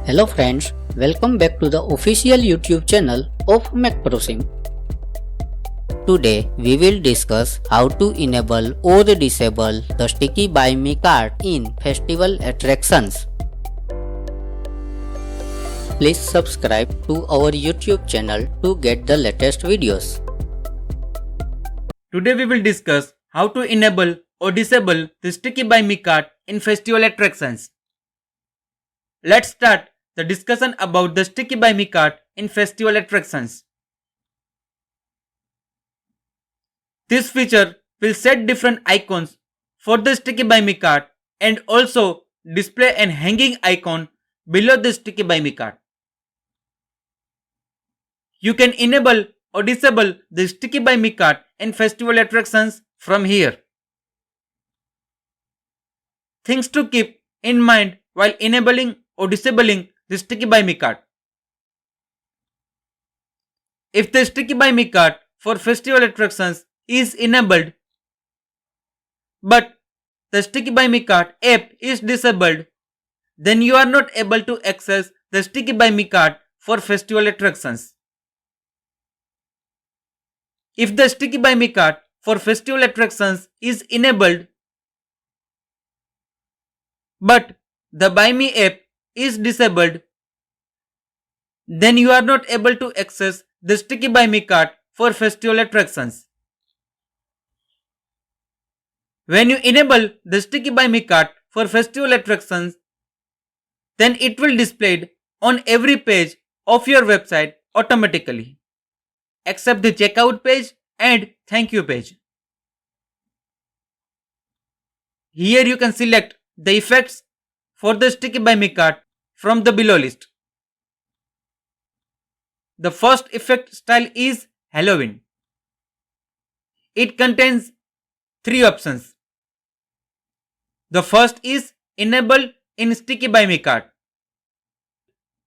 Hello friends, welcome back to the official YouTube channel of MacProSim. Today we will discuss how to enable or disable the Sticky By Me card in festival attractions. Please subscribe to our YouTube channel to get the latest videos. Today we will discuss how to enable or disable the Sticky By Me card in festival attractions. Let's start the discussion about the Sticky By Me card in festival attractions. This feature will set different icons for the Sticky By Me card and also display an hanging icon below the Sticky By Me card. You can enable or disable the Sticky By Me card in festival attractions from here. Things to keep in mind while enabling or disabling the Sticky By Me card. If the Sticky By Me card for festival attractions is enabled but the Sticky By Me card app is disabled, then you are not able to access the Sticky By Me card for festival attractions. If the Sticky By Me card for festival attractions is enabled but the By Me app is disabled, then you are not able to access the Sticky By Me card for festival attractions. When you enable the Sticky By Me card for festival attractions, then it will display on every page of your website automatically, except the checkout page and thank you page. Here you can select the effects for the Sticky By Me card from the below list. The first effect style is Halloween. It contains 3 options. The first is Enable in Sticky By Me card.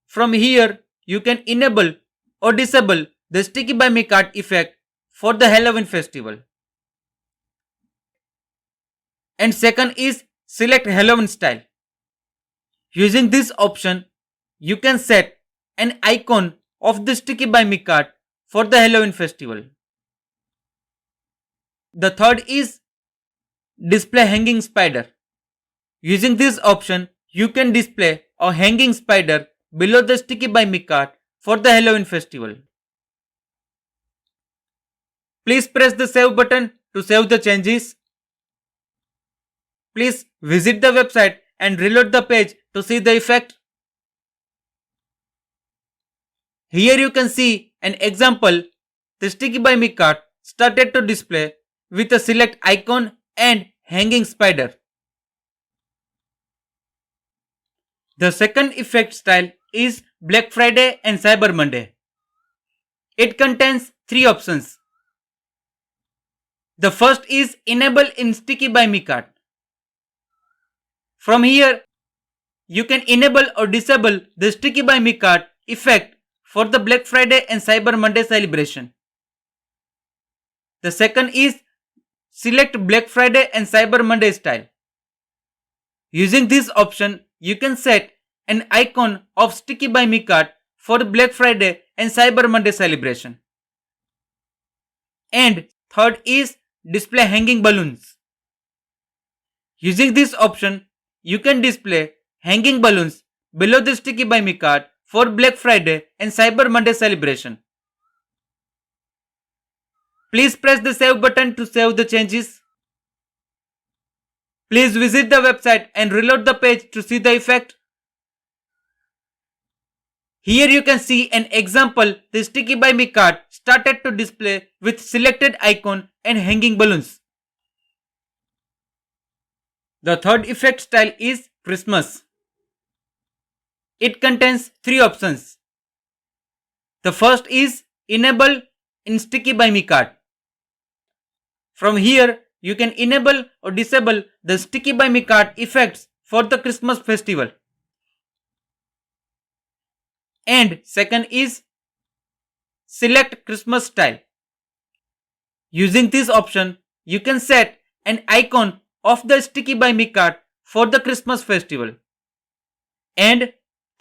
From here, you can enable or disable the Sticky By Me card effect for the Halloween festival. And second is Select Halloween style. Using this option, you can set an icon of the Sticky By Me card for the Halloween festival. The third is Display Hanging Spider. Using this option, you can display a hanging spider below the Sticky By Me card for the Halloween festival. Please press the save button to save the changes. Please visit the website and reload the page to see the effect. Here you can see an example. The Sticky By Me card started to display with a select icon and hanging spider. The second effect style is Black Friday and Cyber Monday. It contains 3 options. The first is Enable in Sticky By Me card. From here, you can enable or disable the Sticky By Me card effect for the Black Friday and Cyber Monday celebration. The second is Select Black Friday and Cyber Monday style. Using this option, you can set an icon of Sticky By Me card for Black Friday and Cyber Monday celebration. And third is Display Hanging Balloons. Using this option, you can display hanging balloons below the Sticky By Me card for Black Friday and Cyber Monday celebration. Please press the save button to save the changes. Please visit the website and reload the page to see the effect. Here you can see an example. The Sticky By Me card started to display with selected icon and hanging balloons. The third effect style is Christmas. It contains 3 options. The first is Enable in Sticky By Me card. From here, you can enable or disable the Sticky By Me card effects for the Christmas festival. And second is Select Christmas style. Using this option, you can set an icon of the Sticky By Me card for the Christmas festival. And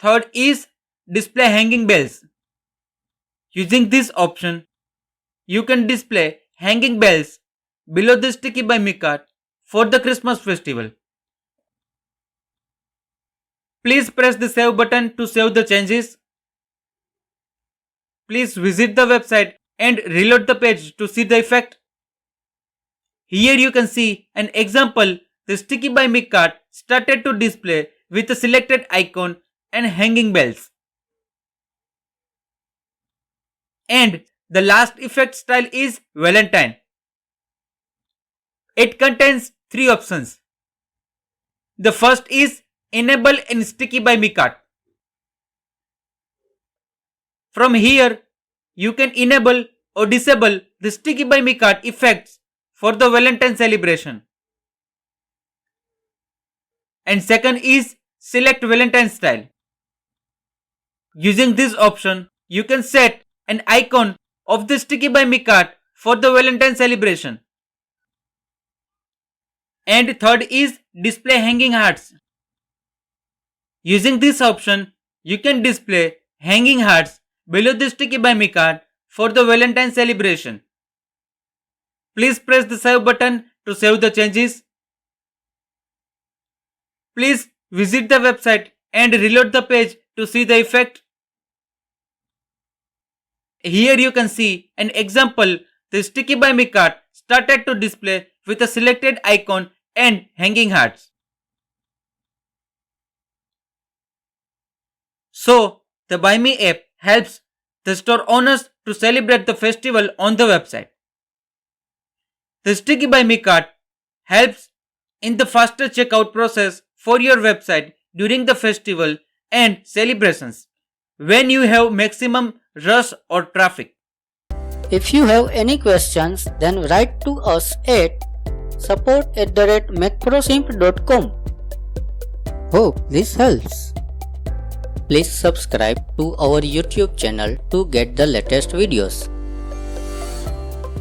third is display hanging bells. Using this option, you can display hanging bells below the Sticky Buy Me cart for the Christmas festival. Please press the save button to save the changes. Please visit the website and reload the page to see the effect. Here you can see an example. The Sticky Buy Me cart started to display with a selected icon and hanging bells. And the last effect style is Valentine. It contains 3 options. The first is Enable in Sticky Buy Me cart. From here, you can enable or disable the Sticky Buy Me cart effects for the Valentine celebration. And second is Select Valentine style. Using this option, you can set an icon of the Sticky Buy Me cart for the Valentine celebration. And third is Display Hanging Hearts. Using this option, you can display hanging hearts below the Sticky Buy Me cart for the Valentine celebration. Please press the save button to save the changes. Please visit the website and reload the page to see the effect. Here you can see an example. The Sticky Buy Me cart started to display with a selected icon and hanging hearts. So, the Buy Me app helps the store owners to celebrate the festival on the website. The Sticky Buy Me cart helps in the faster checkout process for your website during the festival and celebrations when you have maximum rush or traffic. If you have any questions, then write to us at support@macprosimp.com. Hope this helps. Please subscribe to our YouTube channel to get the latest videos.